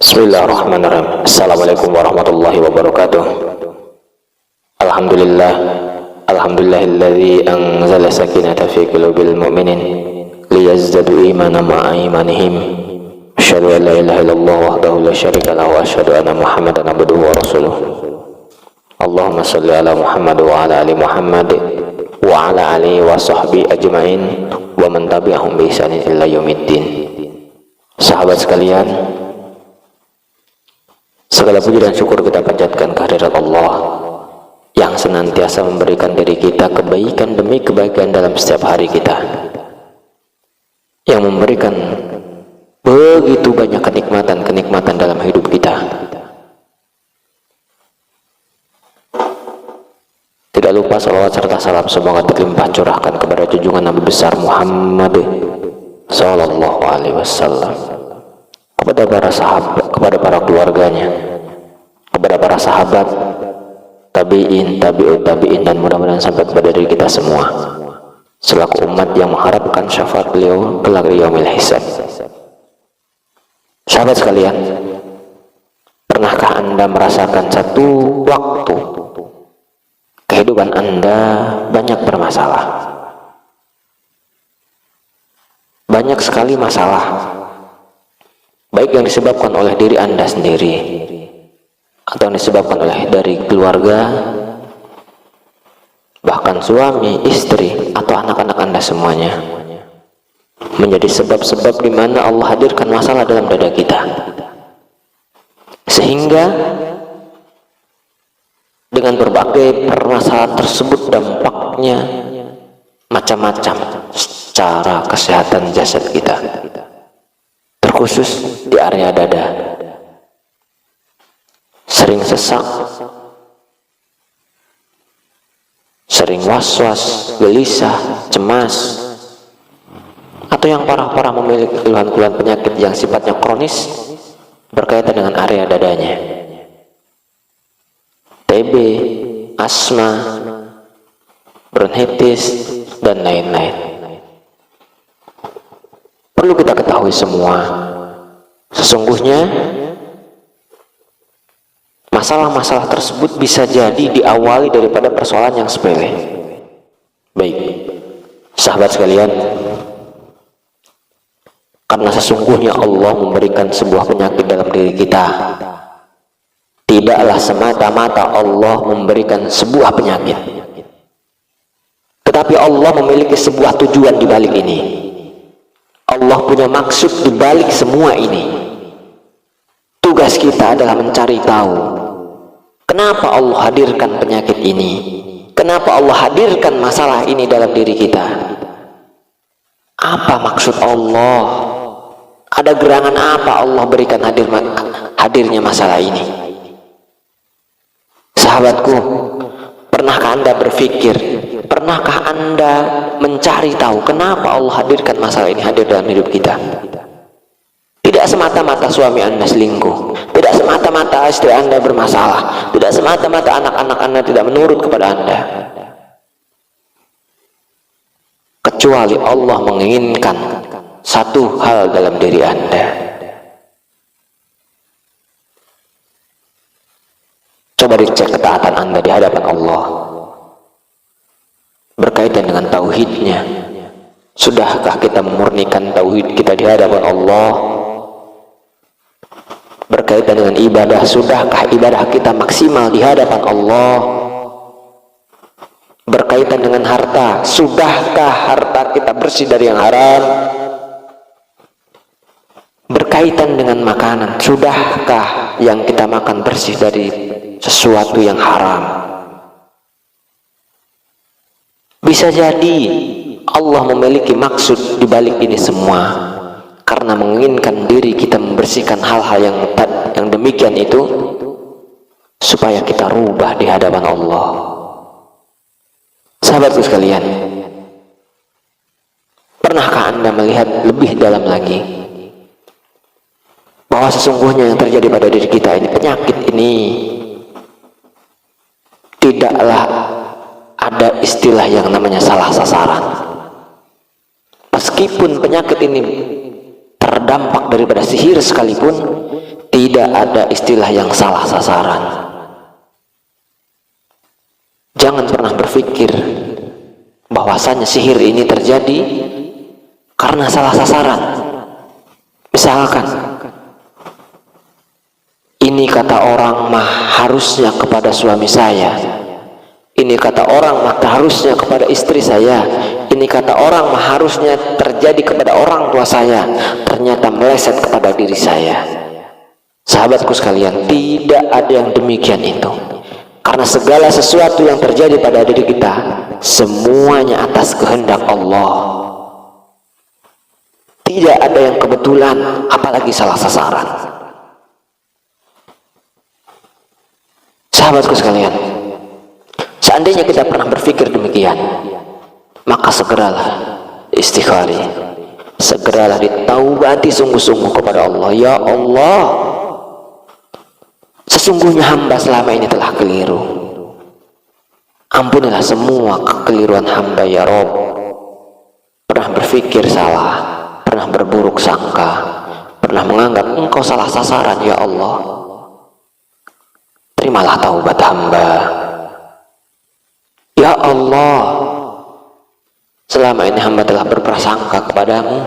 Bismillahirrahmanirrahim. Assalamualaikum warahmatullahi wabarakatuh. Alhamdulillah, alhamdulillahilladzi anzala sakinata fi qulubil mu'minin liyazdadu imanan ma'a imanihim. Asyhadu an la ilaha illallah wahdahu la syarika lahu wa asyhadu anna Muhammadan abduhu wa rasuluh. Allahumma shalli ala Muhammad wa ala ali Muhammad wa ala alihi wa sahbihi ajmain wa man tabi'ahum bi ihsanin ila yaumiddin. Sahabat sekalian, segala puji dan syukur kita panjatkan kehadirat Allah yang senantiasa memberikan diri kita kebaikan demi kebaikan dalam setiap hari kita, yang memberikan begitu banyak kenikmatan dalam hidup kita. Tidak lupa salawat serta salam semoga terlimpah curahkan kepada junjungan Nabi besar Muhammad Sallallahu Alaihi Wasallam, kepada para sahabat, kepada para keluarganya, kepada para sahabat, tabi'in, tabi'ut tabi'in, dan mudah-mudahan sampai kepada diri kita semua selaku umat yang mengharapkan syafaat beliau kelak di yaumil hisab. Sahabat sekalian, pernahkah Anda merasakan satu waktu kehidupan Anda banyak bermasalah? Banyak sekali masalah, baik yang disebabkan oleh diri Anda sendiri atau yang disebabkan oleh dari keluarga, bahkan suami, istri, atau anak-anak Anda semuanya, menjadi sebab-sebab di mana Allah hadirkan masalah dalam dada kita, sehingga dengan berbagai permasalahan tersebut dampaknya macam-macam secara kesehatan jasad kita, terkhusus di area dada. Sering sesak, sering was-was, gelisah, cemas, atau yang parah-parah memiliki keluhan-keluhan penyakit yang sifatnya kronis berkaitan dengan area dadanya, TB, asma, bronkitis, dan lain-lain. Perlu kita ketahui semua, sesungguhnya masalah-masalah tersebut bisa jadi diawali daripada persoalan yang sepele. Baik, sahabat sekalian, karena sesungguhnya Allah memberikan sebuah penyakit dalam diri kita. Tidaklah semata-mata Allah memberikan sebuah penyakit, tetapi Allah memiliki sebuah tujuan di balik ini. Allah punya maksud di balik semua ini. Tugas kita adalah mencari tahu kenapa Allah hadirkan penyakit ini, kenapa Allah hadirkan masalah ini dalam diri kita. Apa maksud Allah? Ada gerangan apa Allah berikan hadirnya masalah ini? Sahabatku, pernahkah Anda berpikir, pernahkah Anda mencari tahu kenapa Allah hadirkan masalah ini hadir dalam hidup kita? Tidak semata-mata suami Anda selingkuh, tidak semata-mata istri Anda bermasalah, tidak semata-mata anak-anak Anda tidak menurut kepada Anda, kecuali Allah menginginkan satu hal dalam diri Anda. Coba dicek ketaatan Anda di hadapan Allah berkaitan dengan tauhidnya. Sudahkah kita memurnikan tauhid kita di hadapan Allah? Berkaitan dengan ibadah, sudahkah ibadah kita maksimal di hadapan Allah? Berkaitan dengan harta, sudahkah harta kita bersih dari yang haram? Berkaitan dengan makanan, sudahkah yang kita makan bersih dari sesuatu yang haram? Bisa jadi Allah memiliki maksud di balik ini semua, karena menginginkan diri kita membersihkan hal-hal yang demikian itu, supaya kita rubah di hadapan Allah. Sahabatku sekalian, pernahkah Anda melihat lebih dalam lagi bahwa sesungguhnya yang terjadi pada diri kita ini, penyakit ini, tidaklah ada istilah yang namanya salah sasaran. Meskipun penyakit ini terdampak daripada sihir sekalipun, tidak ada istilah yang salah sasaran. Jangan pernah berpikir bahwasanya sihir ini terjadi karena salah sasaran. Misalkan, ini kata orang mah harusnya kepada suami saya, ini kata orang mah harusnya kepada istri saya, ini kata orang mah harusnya terjadi kepada orang tua saya, ternyata meleset kepada diri saya. Sahabatku sekalian, tidak ada yang demikian itu. Karena segala sesuatu yang terjadi pada diri kita, semuanya atas kehendak Allah. Tidak ada yang kebetulan, apalagi salah sasaran. Sahabatku sekalian, seandainya kita pernah berpikir demikian, maka segeralah istighfari, segeralah ditaubati sungguh-sungguh kepada Allah. Ya Allah, sesungguhnya hamba selama ini telah keliru. Ampunilah semua kekeliruan hamba ya Rob. Pernah berpikir salah, pernah berburuk sangka, pernah menganggap engkau salah sasaran ya Allah. Terimalah taubat hamba. Ya Allah, selama ini hamba telah berprasangka kepadamu,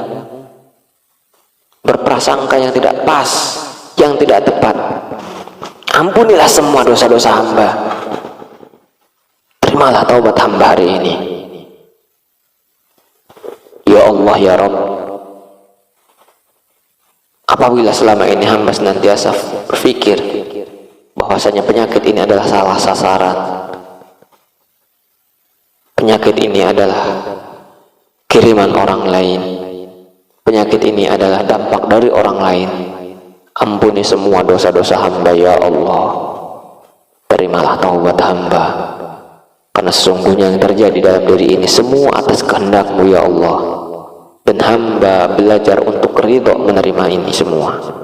berprasangka yang tidak pas, yang tidak tepat. Ampunilah semua dosa-dosa hamba. Terimalah taubat hamba hari ini. Ya Allah ya Rabb, apabila selama ini hamba senantiasa berpikir bahwasanya penyakit ini adalah salah sasaran, penyakit ini adalah kiriman orang lain, penyakit ini adalah dampak dari orang lain, ampuni semua dosa-dosa hamba ya Allah. Terimalah taubat hamba, karena sesungguhnya yang terjadi dalam diri ini semua atas kehendak-Mu ya Allah, dan hamba belajar untuk ridho menerima ini semua.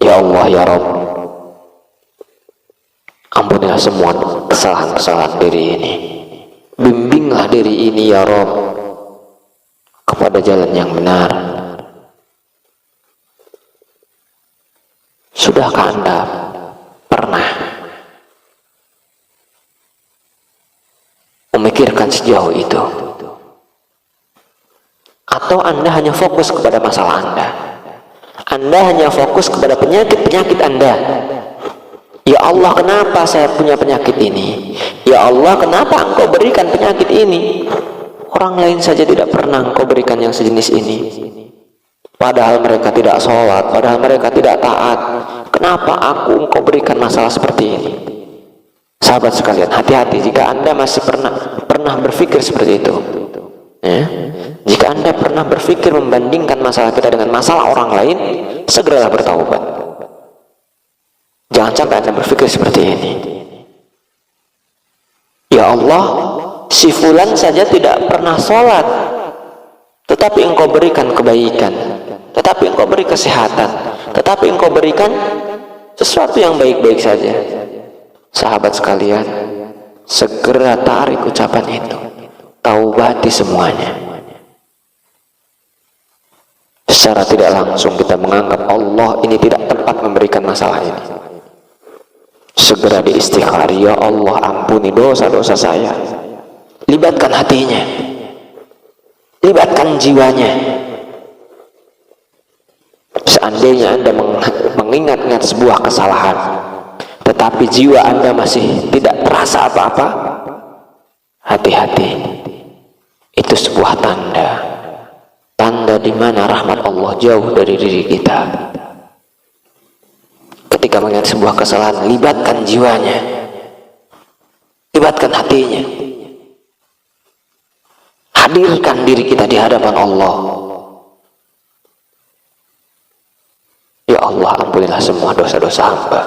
Ya Allah ya Rabb, ampunilah semua kesalahan-kesalahan diri ini, bimbinglah diri ini ya Rabb kepada jalan yang benar. Sudahkah Anda pernah memikirkan sejauh itu? Atau Anda hanya fokus kepada masalah Anda? Anda hanya fokus kepada penyakit-penyakit Anda. Ya Allah, kenapa saya punya penyakit ini? Ya Allah, kenapa Engkau berikan penyakit ini? Orang lain saja tidak pernah Engkau berikan yang sejenis ini. Padahal mereka tidak sholat, padahal mereka tidak taat. Kenapa Engkau berikan masalah seperti ini? Sahabat sekalian, hati-hati jika Anda masih pernah berpikir seperti itu. Ya? Jika Anda pernah berpikir membandingkan masalah kita dengan masalah orang lain, segeralah bertaubat. Jangan sampai Anda berpikir seperti ini. Ya Allah, si fulan saja tidak pernah sholat, tetapi Engkau berikan kebaikan, tetapi Engkau beri kesehatan, tetapi Engkau berikan sesuatu yang baik-baik saja. Sahabat sekalian, segera tarik ucapan itu, taubati semuanya. Secara tidak langsung kita menganggap Allah ini tidak tepat memberikan masalah ini. Segera diistighfar, ya Allah ampuni dosa-dosa saya. Libatkan hatinya, libatkan jiwanya. Seandainya Anda mengingat-ingat sebuah kesalahan, tetapi jiwa Anda masih tidak terasa apa-apa, hati-hati. Itu sebuah tanda di mana rahmat Allah jauh dari diri kita. Ketika mengingat sebuah kesalahan, libatkan jiwanya, libatkan hatinya, hadirkan diri kita di hadapan Allah. Ya Allah, ampunilah semua dosa-dosa hamba.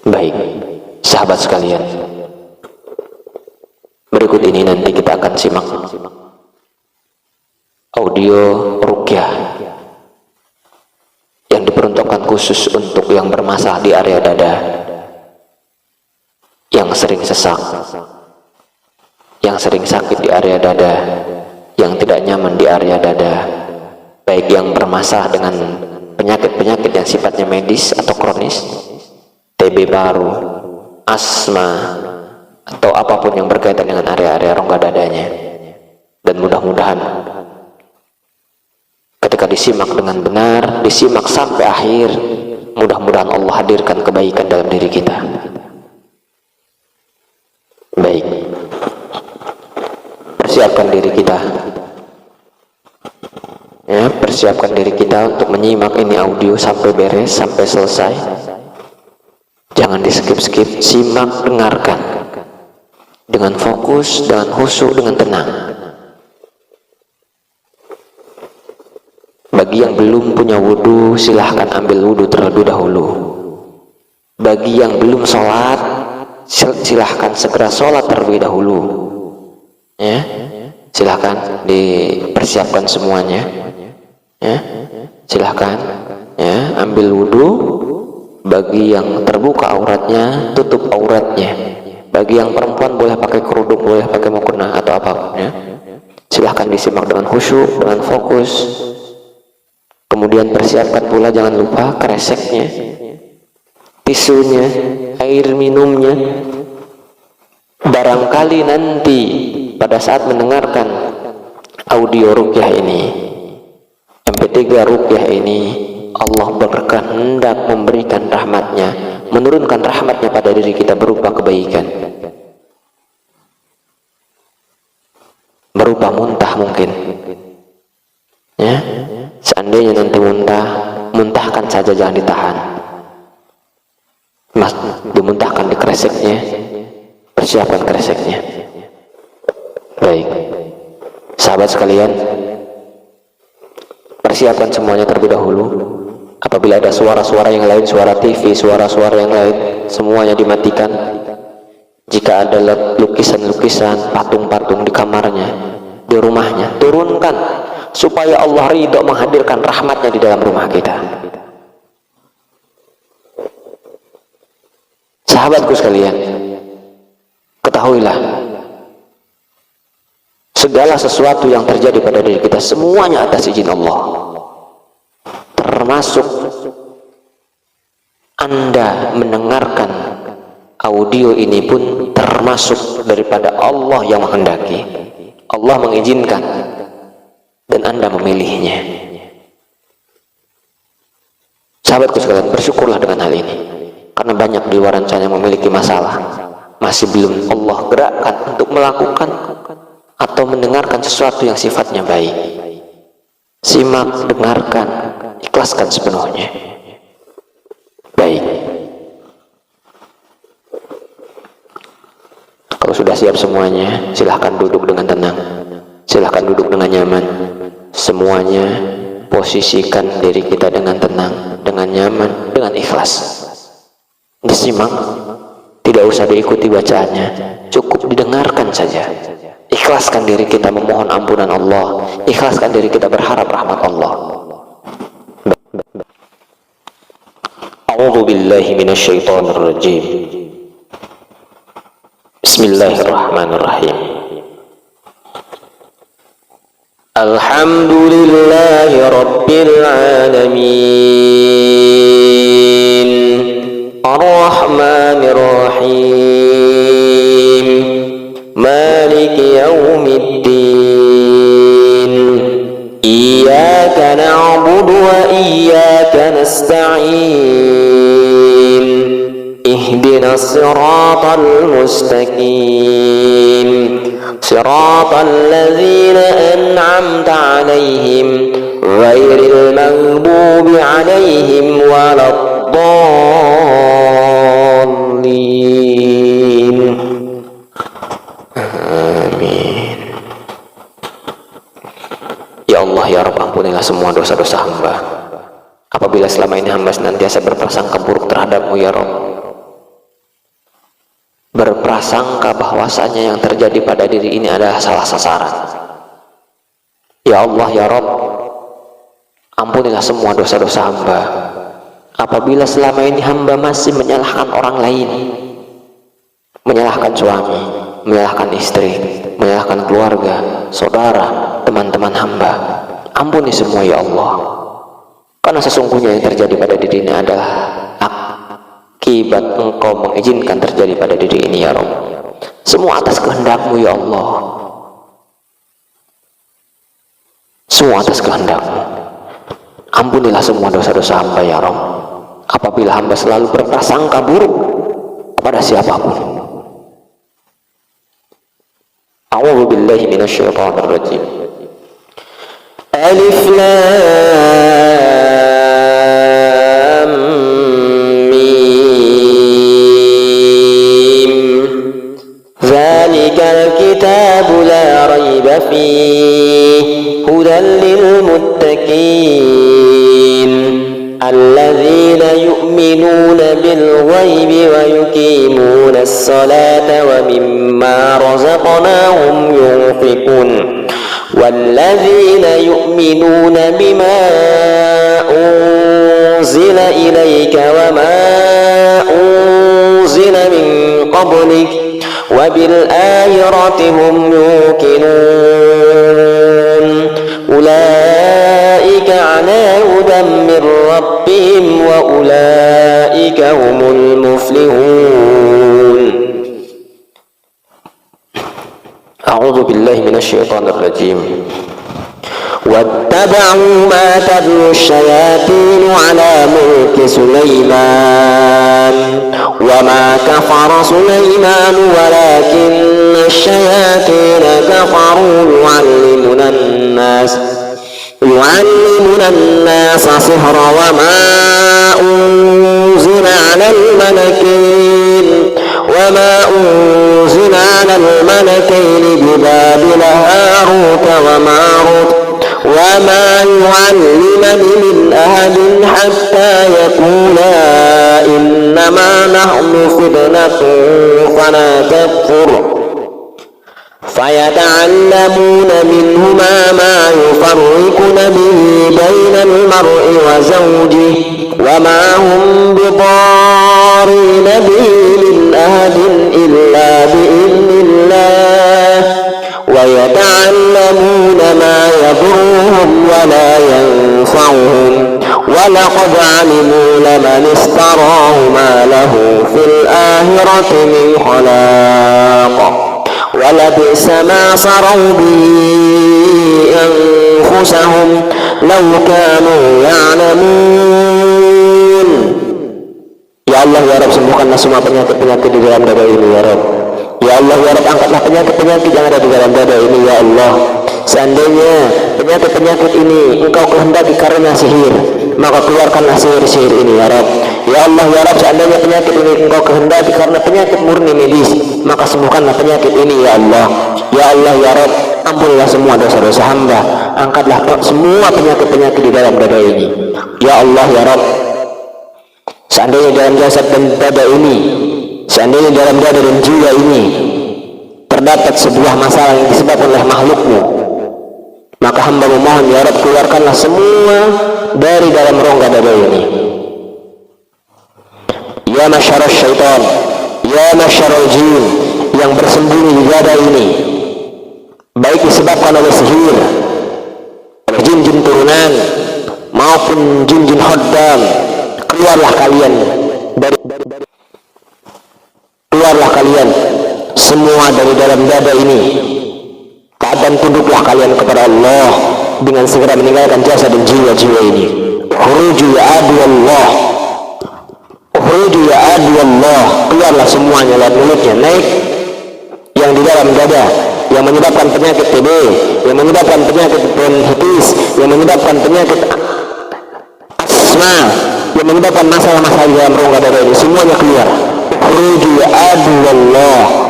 Baik, sahabat sekalian, berikut ini nanti kita akan simak audio ruqyah yang diperuntukkan khusus untuk yang bermasalah di area dada, yang sering sesak, yang sering sakit di area dada, yang tidak nyaman di area dada, baik yang bermasalah dengan penyakit-penyakit yang sifatnya medis atau kronis, TB paru, asma, atau apapun yang berkaitan dengan area-area rongga dadanya. Dan mudah-mudahan ketika disimak dengan benar, disimak sampai akhir, mudah-mudahan Allah hadirkan kebaikan dalam diri kita. Baik, persiapkan diri kita, ya, persiapkan diri kita untuk menyimak ini audio sampai beres, sampai selesai. Jangan di skip-skip, simak, dengarkan dengan fokus, dengan khusyuk, dengan tenang. Bagi yang belum punya wudhu, silahkan ambil wudhu terlebih dahulu. Bagi yang belum sholat, silahkan segera sholat terlebih dahulu. Ya, silahkan dipersiapkan semuanya. Ya, silahkan. Ya, ambil wudhu. Bagi yang terbuka auratnya, tutup auratnya. Bagi yang perempuan boleh pakai kerudung, boleh pakai mukena atau apapun. Ya, silahkan disimak dengan khusyuk, dengan fokus. Kemudian persiapkan pula, jangan lupa kreseknya, tisunya, air minumnya. Barangkali nanti pada saat mendengarkan audio ruqyah ini, MP3 ruqyah ini, Allah berkehendak memberikan rahmatnya, menurunkan rahmatnya pada diri kita berupa kebaikan, berupa muntah mungkin. Ya, seandainya nanti muntahkan saja, jangan ditahan. Mas, dimuntahkan di kreseknya, persiapkan kreseknya. Baik, sahabat sekalian, persiapkan semuanya terlebih dahulu. Apabila ada suara-suara yang lain, suara TV, suara-suara yang lain, semuanya dimatikan. Jika ada lukisan-lukisan, patung-patung di kamarnya, di rumahnya, turunkan, supaya Allah ridho menghadirkan rahmatnya di dalam rumah kita. Sahabatku sekalian, ketahuilah, segala sesuatu yang terjadi pada diri kita, semuanya atas izin Allah. Termasuk Anda mendengarkan audio ini pun termasuk daripada Allah yang menghendaki. Allah mengizinkan dan Anda memilihnya. Sahabatku sekalian, bersyukurlah dengan hal ini, karena banyak di luar sana yang memiliki masalah, masih belum Allah gerakkan untuk melakukan atau mendengarkan sesuatu yang sifatnya baik. Simak, dengarkan, ikhlaskan sepenuhnya. Baik, kalau sudah siap semuanya, silahkan duduk dengan tenang, silahkan duduk dengan nyaman. Semuanya posisikan diri kita dengan tenang, dengan nyaman, dengan ikhlas. Disimak, tidak usah diikuti bacaannya, cukup didengarkan saja. Ikhlaskan diri kita memohon ampunan Allah, ikhlaskan diri kita berharap rahmat Allah. A'udzu billahi minasyaitonir rajim. Bismillahirrahmanirrahim. Alhamdulillahi rabbil alamin, ar-rahmanir rahim, maliki yaumiddin, iyyaka na'budu wa iyyaka nasta'in, ihdinas siratal mustaqim, siratal ladzina an'amta 'alaihim ghairil maghdubi 'alaihim waladdallin. Amin. Ya Allah, ya Rabb, ampunilah semua dosa-dosa hamba. Apabila selama ini hamba senantiasa berprasangka buruk terhadap-Mu, ya Rabb, berprasangka bahwasanya yang terjadi pada diri ini adalah salah sasaran. Ya Allah, ya Rabb, ampunilah semua dosa-dosa hamba. Apabila selama ini hamba masih menyalahkan orang lain, menyalahkan suami, menyalahkan istri, menyalahkan keluarga, saudara, teman-teman hamba. Ampuni semua ya Allah, karena sesungguhnya yang terjadi pada diri ini adalah akibat Engkau mengizinkan terjadi pada diri ini ya Rabb. Semua atas kehendak-Mu ya Allah, semua atas kehendak-Mu. Ampunilah semua dosa-dosa hamba ya Rabb, apabila hamba selalu berprasangka buruk kepada siapapun. A'udzu billahi minasyaitonir rajim. Alif Lam Mim. Dzalikal kitabu la raiba fihi hudan lil muttaqin alladzina yu'minuna bil ghaibi wa yuqimuna as-salata wa mimma razaqnahum yunfiqun والذين يؤمنون بما أنزل إليك وما أنزل من قبلك وبالآخرة هم يوقنون أولئك على هدى من ربهم وأولئك هم المفلحون. أعوذ بالله من الشيطان الرجيم. واتبعوا ما تتلو الشياطين على ملك سليمان وما كفر سليمان ولكن الشياطين كفروا يعلمون الناس السحر وما أنزل على الملكين ببابل هاروت وماروت وما يعلمان من أحد حتى يقولا إنما نحن فتنة فلا تكفر فيتعلمون منهما ما يفرقون به بين المرء وزوجه وما هم بضارين به من أحد إلا بإذن الله ويتعلمون ما يضرهم ولا ينفعهم ولقد علموا لمن اشتراه ما له في الآخرة من خلاق ولبئس ما صروا به أنفسهم لو كانوا يعلمون. Ya Allah ya Rabb, sembuhkanlah semua penyakit-penyakit di dalam dada ini ya Rabb. Ya Allah ya Rabb, angkatlah penyakit-penyakit yang ada di dalam dada ini ya Allah. Seandainya penyakit-penyakit ini Engkau kehendaki karena sihir, maka keluarkanlah sihir-sihir ini ya Rabb. Ya Allah ya Rabb, seandainya penyakit ini Engkau kehendaki karena penyakit murni medis, maka sembuhkanlah penyakit ini ya Allah. Ya Allah ya Rabb, ampunilah semua dosa-dosa hamba, angkatlah semua penyakit-penyakit di dalam dada ini. Ya Allah ya Rabb, seandainya dalam jasad dan dada ini, seandainya dalam dada dan jiwa ini terdapat sebuah masalah yang disebabkan oleh makhluk-Mu, maka hamba memohon ya Rabb, keluarkanlah semua dari dalam rongga dada ini. Ya masyarul syaitan, ya masyarul jin yang bersembunyi di dada ini, baik disebabkan oleh sihir, oleh jin-jin turunan maupun jin-jin khaddam, keluarlah kalian keluarlah kalian semua dari dalam dada ini. Keadaan tunduklah kalian kepada Allah dengan segera meninggalkan jasad dan jiwa-jiwa ini. Khuruju ya adu Allah, khuruju ya adu Allah, keluarlah semuanya lewat mulutnya, naik yang di dalam dada yang menyebabkan penyakit TB, yang menyebabkan penyakit bronkitis, yang menyebabkan penyakit asma, yang menyebabkan masalah-masalah di dalam rongga dada ini, semuanya keluar. Khuruju ya adu Allah,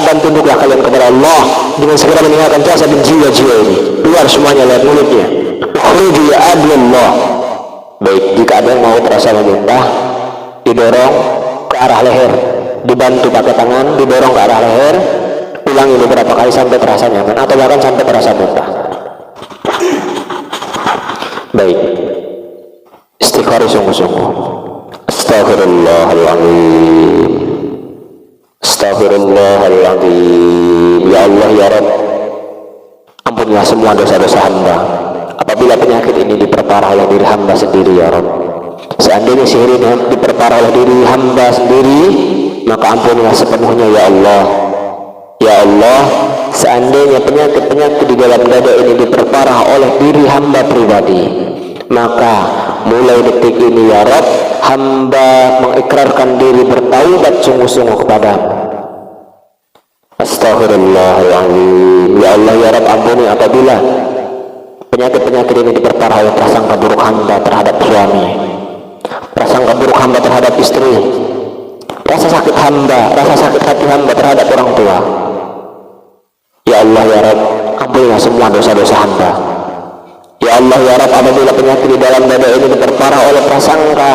dan tunduklah kalian kepada Allah dengan segera meninggalkan jasad dan jiwa-jiwa ini. Keluar semuanya lewat mulutnya. Khuruju ya adu Allah. Baik, jika ada yang mau terasa memuntah, didorong ke arah leher, dibantu pakai tangan, didorong ke arah leher, ulangi beberapa kali sampai terasa nyaman atau bahkan sampai terasa muntah. Baik, istighfar sungguh-sungguh. Astaghfirullahaladzim, astaghfirullahaladzim, Ya Allah ya Rabb, ampunilah semua dosa-dosa hamba. Apabila penyakit ini diperparah oleh diri hamba sendiri ya Rabb, seandainya sihir ini diperparah oleh diri hamba sendiri, maka ampunilah sepenuhnya ya Allah. Ya Allah, seandainya penyakit-penyakit di dalam dada ini diperparah oleh diri hamba pribadi, maka mulai detik ini ya Rabb, hamba mengikrarkan diri bertaubat sungguh-sungguh kepadamu. Astaghfirullahaladzim. Ya Allah ya Rabb, ampuni apabila penyakit-penyakit ini diperparah oleh prasangka buruk hamba terhadap suami, prasangka buruk hamba terhadap istri, rasa sakit hati hamba terhadap orang tua. Ya Allah ya Rabb, ampunilah semua dosa-dosa hamba. Ya Allah ya Rabb, apabila penyakit di dalam dada ini diperparah oleh prasangka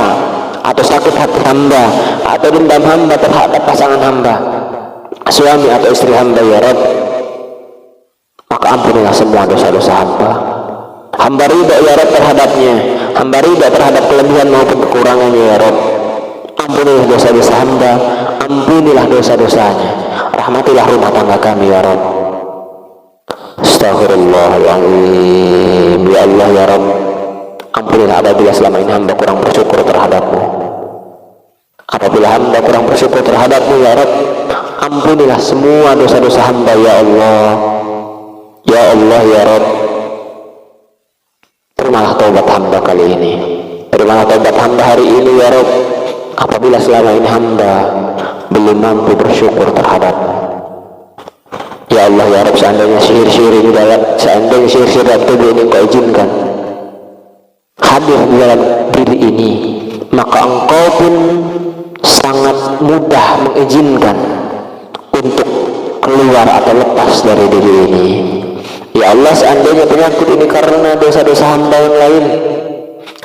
atau sakit hati hamba atau dendam hamba terhadap pasangan hamba, suami atau istri hamba ya Rabb, maka ampunilah semua dosa-dosa hamba. Hamba ridha ya Rabb terhadapnya, hamba ridha terhadap kelebihan maupun kekurangannya ya Rabb. Ampunilah dosa-dosa hamba, ampunilah dosa-dosanya, rahmatilah rumah tangga kami ya Rabb. Astaghfirullahaladzim. Ya Allah ya Rabb, ampunilah apabila selama ini hamba kurang bersyukur terhadapmu. Apabila hamba kurang bersyukur terhadapmu ya Rabb, ampunilah semua dosa-dosa hamba ya Allah. Ya Allah ya Rabb, terimalah taubat hamba kali ini, terimalah taubat hamba hari ini ya Rabb. Apabila selama ini hamba belum mampu bersyukur terhadapmu, ya Allah ya Rabb, seandainya sihir-sihir ini dalam tubuh ini Engkau izinkan hadir di dalam diri ini, maka Engkau pun sangat mudah mengizinkan untuk keluar atau lepas dari diri ini. Ya Allah, seandainya penyakit ini karena dosa-dosa hamba yang lain,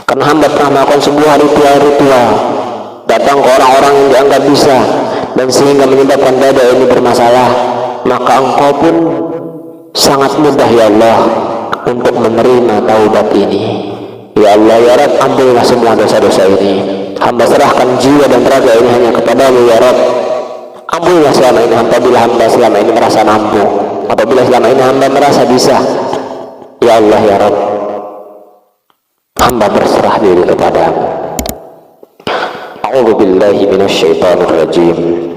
karena hamba pernah melakukan sebuah ritual, datang ke orang-orang yang dianggap bisa, dan sehingga menyebabkan dada ini bermasalah, maka Engkau pun sangat mudah ya Allah untuk menerima taubat ini. Ya Allah ya Rabb, ampunilah semua dosa-dosa ini. Hamba serahkan jiwa dan raga ini hanya kepadamu ya Rabb. Ampunilah selama ini apabila hamba selama ini merasa mampu, apabila selama ini hamba merasa bisa. Ya Allah ya Rabb, hamba berserah diri kepadamu. A'udzu billahi minasyaitonir rajim.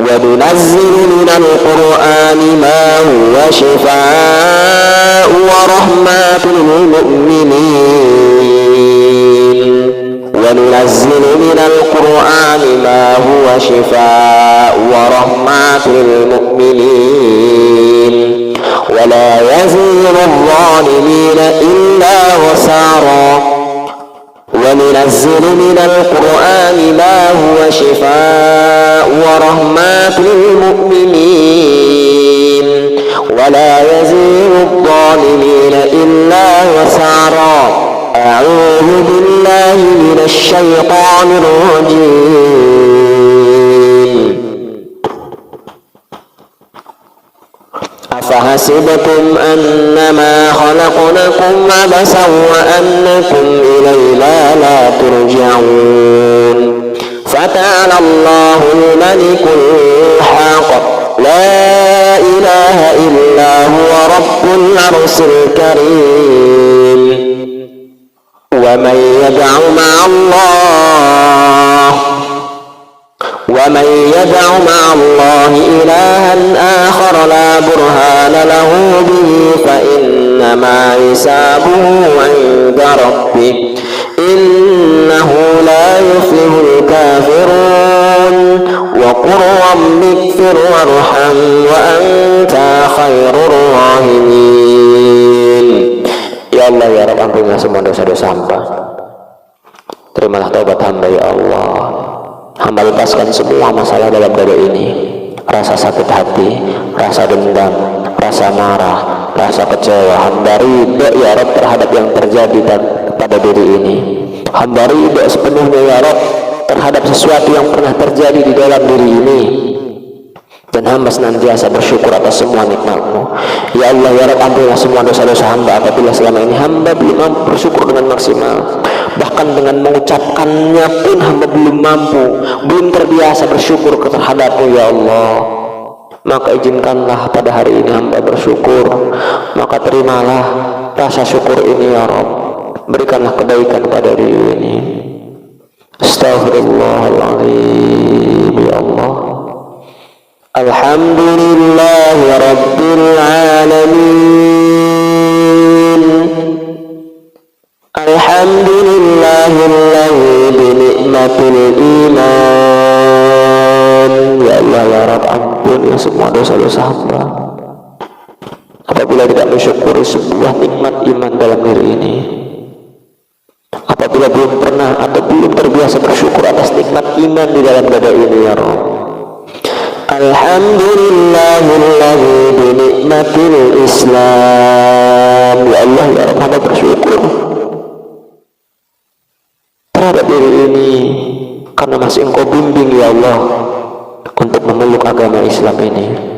وَنُنَزِّلُ مِنَ الْقُرْآنِ مَا هُوَ شِفَاءٌ وَرَحْمَةٌ لِلْمُؤْمِنِينَ وَنُنَزِّلُ مِنَ الْقُرْآنِ مَا هُوَ شِفَاءٌ وَرَحْمَةٌ لِلْمُؤْمِنِينَ وَلَا يَزِيدُ الظَّالِمِينَ إِلَّا خَسَارًا وَنُنَزِّلُ مِنَ الْقُرْآنِ مَا هُوَ شِفَاءٌ وَرَحْمَةٌ لِلْمُؤْمِنِينَ وَلَا يَزِيدُ الظَّالِمِينَ إِلَّا خَسَارًا. أعوذ بالله من الشيطان الرجيم. أفحسبتم أنما خلقناكم عبثا وأنكم إلينا لا ترجعون فتعالى الله الملك الحق لا إله إلا هو رب العرش الكريم. ومن يدع مع الله إلها آخر لا برهان له به فإنما حسابه عند ربه إنه لا يفلح الكافرون. وقل رب اغفر وارحم وأنت خير الراحمين. Ya Allah ya Rabb, ampunilah semua dosa-dosa hamba. Terimalah taubat hamba ya Allah. Hamba lepaskan semua masalah dalam dada ini, rasa sakit hati, rasa dendam, rasa marah, rasa kecewa. Hamba ridha ya Rabb terhadap yang terjadi pada diri ini. Hamba ridha sepenuhnya ya Rabb terhadap sesuatu yang pernah terjadi di dalam diri ini, dan hamba senantiasa bersyukur atas semua nikmat-Mu. Ya Allah ya Rabb, ampunilah semua dosa-dosa hamba apabila selama ini hamba belum mampu bersyukur dengan maksimal. Bahkan dengan mengucapkannya pun hamba belum mampu, belum terbiasa bersyukur terhadap-Mu ya Allah. maka izinkanlah pada hari ini hamba bersyukur, maka terimalah rasa syukur ini ya Rabb. Berikanlah kebaikan pada diri ini. Astaghfirullahaladzim ya Allah. Alhamdulillahi Rabbil Alamin. Alhamdulillahilladzi binikmatil iman. Ya Allah ya Rabb, ampuni semua dosa-dosa hamba apabila tidak mensyukuri sebuah nikmat iman dalam diri ini, apabila belum pernah atau belum terbiasa bersyukur atas nikmat iman di dalam dada ini ya Rabb. Alhamdulillahilladzi binikmatil Islam. Ya Allah ya Rabb, hamba bersyukur terhadap diri ini karena masih Engkau bimbing ya Allah untuk memeluk agama Islam ini.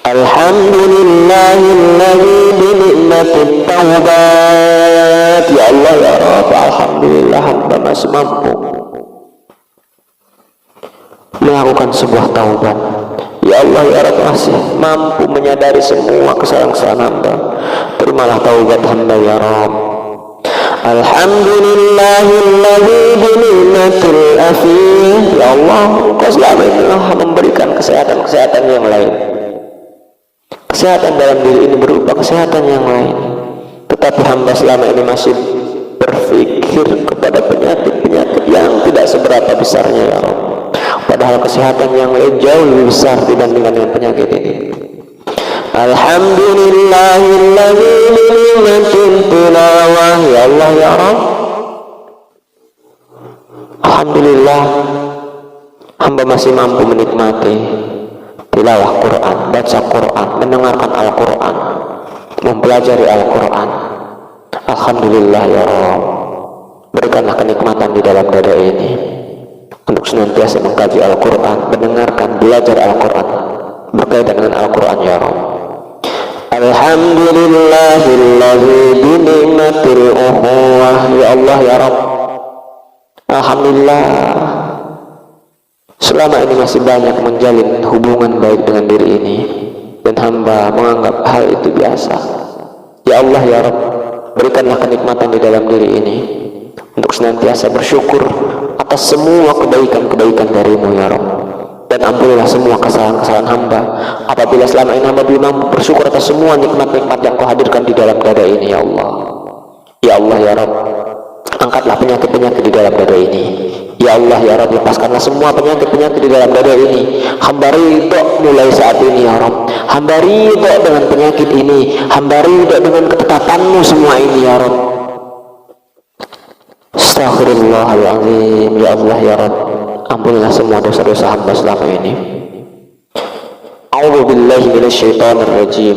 Alhamdulillahilladzi binikmatit taubat. Ya Allah ya Rabb, alhamdulillah hamba masih mampu melakukan sebuah taubat. Ya Allah ya Rabb, masih mampu menyadari semua kesalahan-kesalahan hamba. Terimalah taubat hamba ya Rabb. Alhamdulillahilladzi binikmatil afiyah. Ya Allah, Engkau selama ini memberikan kesehatan-kesehatan yang lain. Kesehatan dalam diri ini berupa kesehatan yang lain, tetapi hamba selama ini masih berpikir kepada penyakit-penyakit yang tidak seberapa besarnya ya Allah. Padahal kesehatan yang lain jauh lebih besar dibandingkan dengan penyakit ini. Alhamdulillahilladzi binikmatil tilawah. Ya Allah ya Rabb, alhamdulillah hamba masih mampu menikmati tilawah Quran, baca Quran, mendengarkan Al-Quran, mempelajari Al-Quran. Alhamdulillah ya Rabb, berikanlah kenikmatan di dalam dada ini untuk senantiasa mengkaji Al-Quran, mendengarkan, belajar Al-Quran berkaitan dengan Al-Quran ya Rabb. Alhamdulillahilladzi binikmatil ukhuwah. Ya Allah ya Rabb, alhamdulillah selama ini masih banyak menjalin hubungan baik dengan diri ini dan hamba menganggap hal itu biasa. Ya Allah ya Rabb, berikanlah kenikmatan di dalam diri ini untuk senantiasa bersyukur atas semua kebaikan-kebaikan darimu ya Rabb. Dan ampunilah semua kesalahan-kesalahan hamba apabila selama ini hamba belum mampu bersyukur atas semua nikmat-nikmat yang Kau hadirkan di dalam dada ini ya Allah. Ya Allah ya Rabb, angkatlah penyakit-penyakit di dalam dada ini. Ya Allah ya Rabb, lepaskanlah semua penyakit-penyakit di dalam dada ini. Hamba ridho mulai saat ini ya Rabb. Hamba ridho dengan penyakit ini. Hamba ridho dengan ketetapan-Mu semua ini ya Rabb. Astaghfirullahaladzim. Ya Allah ya Rabb, ampunilah semua dosa-dosa hamba selama ini. A'udzubillahi minasyaitonir rajim.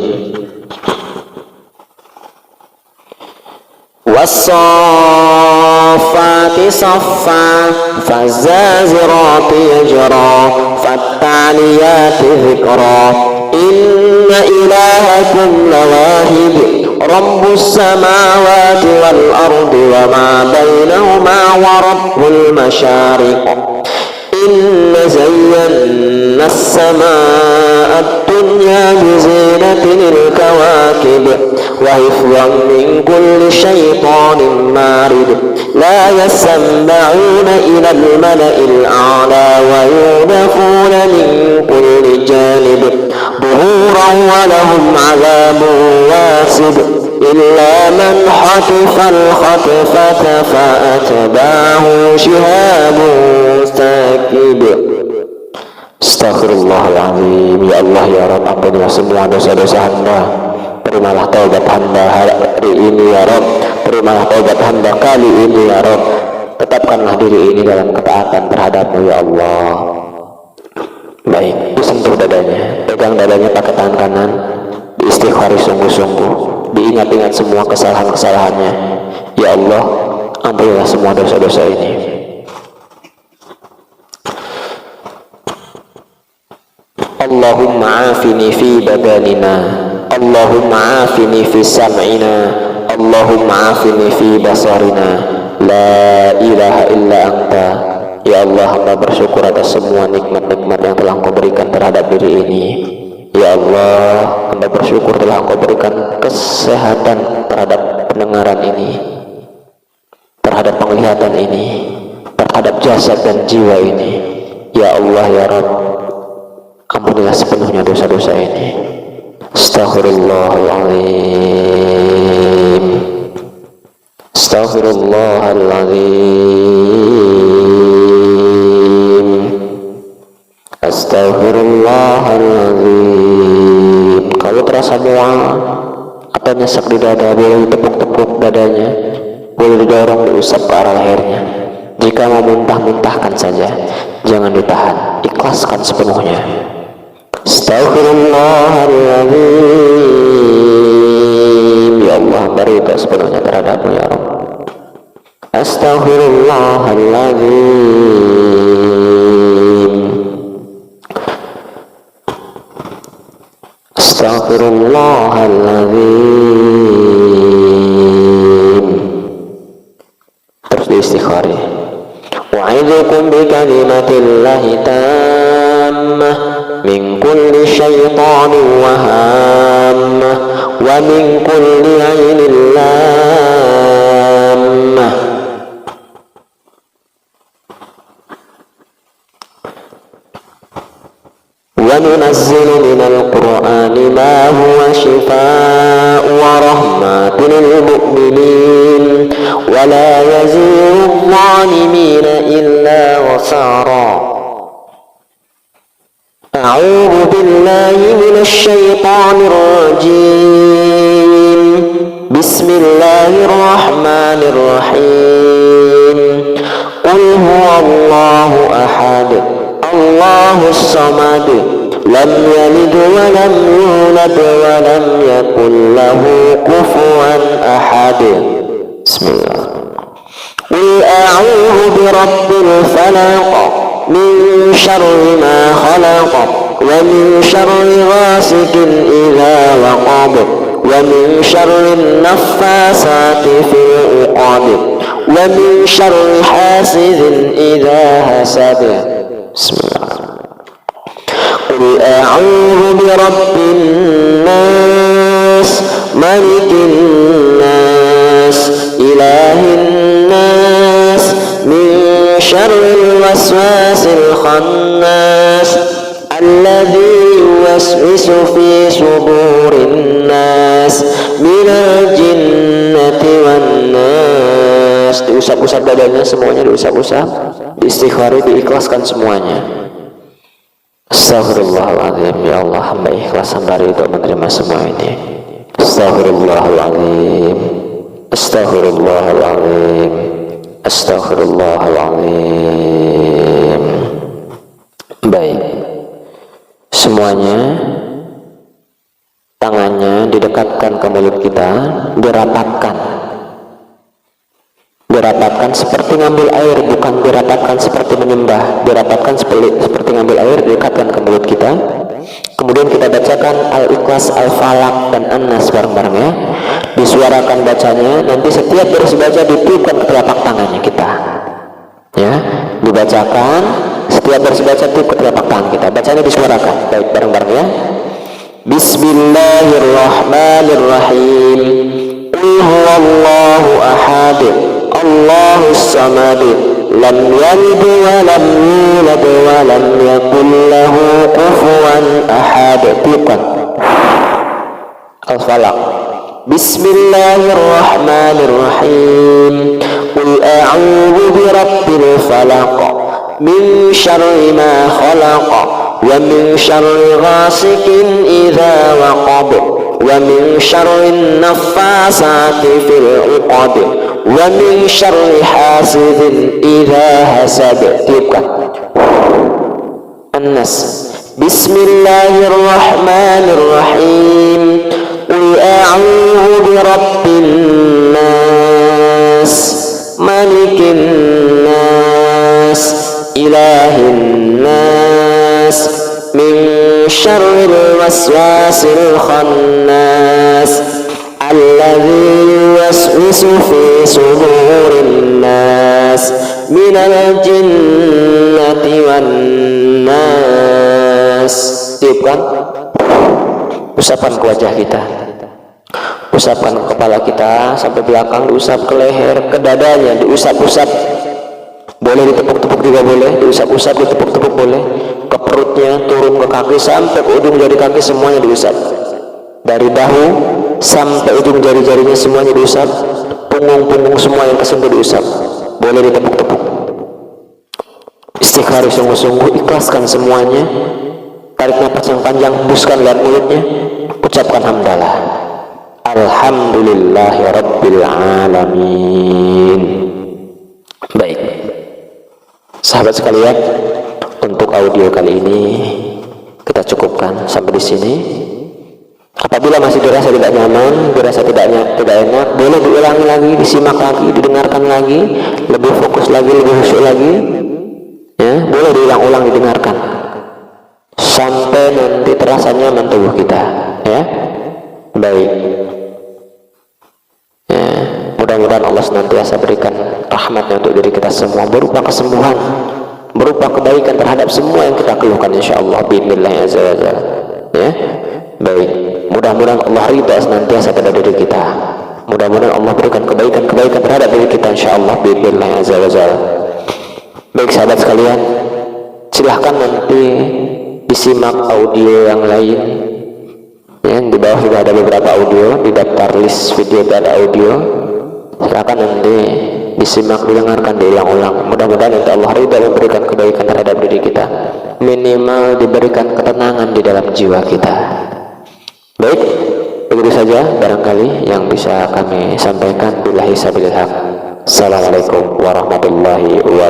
Was-saffati saffa, faz-zazirati yajra, fat-taliyati dhikra. Inna ilahakum lawahid, rabbus samawati wal ardi wa ma bainahuma wa rabbul masyariq. Inna zayyana as-samaa'a ad-dunya bizinatin al-kawakib wa hifdhan min kulli shaytanin marid. La yasma'una ila al-mala'i al-a'la wa yudafuna min kulli janib duhuran wa lahum 'adhabun wasib. إلا من حتف الخطفة فأتبعه شهاب ثاقب. Astaghfirullahaladzim. Ya Allah ya Rabb, ampunilah semua dosa-dosa hamba. Terimalah taubat hamba hari ini ya Rabb. Terimalah taubat hamba kali ini ya Rabb. Tetapkanlah diri ini dalam ketaatan terhadap-Mu ya Allah. Baik, disentuh dadanya, pegang dadanya pakai tangan kanan, diistighfari sungguh-sungguh, diingat-ingat semua kesalahan-kesalahannya. Ya Allah, ampunilah semua dosa-dosa ini. Allahumma afini fi badanina, Allahumma afini fi sam'ina, Allahumma afini fi basarina. La ilaha illa anta Ya Allah, hamba bersyukur atas semua nikmat-nikmat yang telah Engkau berikan terhadap diri ini. Ya Allah, hamba bersyukur telah Engkau berikan kesehatan terhadap pendengaran ini, terhadap penglihatan ini, terhadap jasad dan jiwa ini. Ya Allah, ya Rabb, ampunilah sepenuhnya dosa-dosa ini. Astaghfirullahaladzim. Astaghfirullahaladzim. Astaghfirullahaladzim. Kalau terasa mual atau nyesek di dada, boleh ditepuk-tepuk dadanya, boleh didorong, diusap ke arah lehernya. Jika mau muntah-muntahkan saja, jangan ditahan, ikhlaskan sepenuhnya. Astaghfirullahaladzim. Ya Allah, beri itu sepenuhnya terhadapmu ya Rabb. Astaghfirullahaladzim. Astaghfirullahaladzim. Terus diistighfari. Wa'idzukum bikalimatillahi tammah min kulli syaitanin wa hammah wa min kulli ainin lammah. Wa nunazzilu minal qur'ani ma huwa shifaa'un wa rahmatun lil mu'minin wa la yazidu adh-dhalimina illa khasara. A'udzu billahi minasy syaithanir rajim. Bismillahirrahmanirrahim. Qul huwallahu ahad, Allahus samad, lam yalid wa lam yulad wa lam yakul lahu kufuwan ahad. Bismillah. Qul a'udzu birabbil falaq min syarri ma khalaq wa min syarri ghasikin idza waqab wa min syarri naffasati fil 'uqad wa min syarri hasidin idza hasad. Bismillah. Qul a'udzu birabbin nas, malikin nas, ilahin nas, min syarril waswasil khannas, alladzi yuwaswisu fi sudurin nas, minal jinnati wan nas. Diusap-usap dadanya, semuanya diusap-usap, diistighfari, diikhlaskan semuanya. Astaghfirullahaladzim. Ya Allah, hamba ikhlas, hamba ridho menerima semua ini. Astaghfirullahaladzim. Astaghfirullahaladzim. Astaghfirullahaladzim. Baik, semuanya tangannya didekatkan ke mulut kita, dirapatkan seperti ngambil air, bukan dirapatkan seperti menyembah, dirapatkan seperti ngambil air, didekatkan ke mulut kita. Kemudian kita bacakan Al-Ikhlas, Al-Falaq, dan An-Nas bareng-bareng ya. Disuarakan bacanya, nanti setiap beres baca ditiupkan ke telapak tangannya kita. Ya, dibacakan, setiap beres baca tiup ke telapak tangan kita. Bacanya disuarakan, baik bareng-bareng ya. Bismillahirrahmanirrahim. Qul huwallahu ahad, Allahus samad, lam yalid wa lam yulad wa lam yakul lahu kufuwan ahad. Tiupkan. Al-Falaq. Bismillahirrahmanirrahim. Qul a'udzu birabbil falaq min syarri ma khalaq wa min syarri ghasikin idza waqab wa min syarri naffasati fil 'uqad wa min syarri hasidin idza hasad. Tiupkan. An-Nas. Bismillahirrahmanirrahim. Qul a'udzu birabbin nas, malikin nas, ilahin nas, min syarril waswasil khannas, alladzi yuwaswisu fi sudurin nas, minal jinnati wan nas. Tiupkan, usapkan ke wajah kita, usapkan ke kepala kita sampai belakang, diusap ke leher, ke dadanya, diusap-usap. Boleh ditepuk-tepuk juga boleh, diusap-usap, ditepuk-tepuk boleh. Ke perutnya, turun ke kaki sampai ke ujung jari kaki, semuanya diusap. Dari bahu sampai ujung jari-jarinya semuanya diusap. Punggung-punggung semua yang kesentuh diusap. Boleh ditepuk-tepuk. Istighfar sungguh-sungguh, ikhlaskan semuanya. Tarik nafas yang panjang, hembuskan lewat mulutnya. Ucapkan hamdalah. Alhamdulillahi rabbil alamin. Baik, sahabat sekalian, untuk audio kali ini kita cukupkan sampai di sini. Apabila masih dirasa tidak nyaman, dirasa tidak enak, boleh diulangi lagi, disimak lagi, didengarkan lagi, lebih fokus lagi, lebih khusyuk lagi. Ya, boleh diulang-ulang, didengarkan sampai nanti terasa nyaman tubuh kita. Ya, baik. Ya, mudah-mudahan Allah senantiasa berikan rahmatnya untuk diri kita semua, berupa kesembuhan, berupa kebaikan terhadap semua yang kita keluhkan, insyaallah biidznillah azza wa jalla. Ya, baik. Mudah-mudahan Allah ridha senantiasa pada diri kita. Mudah-mudahan Allah berikan kebaikan-kebaikan terhadap diri kita, insyaallah biidznillah azza wa jalla. Baik sahabat sekalian, silahkan nanti disimak audio yang lain. Ya, di bawah juga ada beberapa audio, di daftar list video ada audio. Silakan nanti disimak, didengarkan, diulang-ulang. Mudah-mudahan nanti Allah ridha memberikan kebaikan terhadap diri kita, minimal diberikan ketenangan di dalam jiwa kita. Baik, begitu saja barangkali yang bisa kami sampaikan. Billahi sabilillah. Assalamualaikum warahmatullahi wabarakatuh.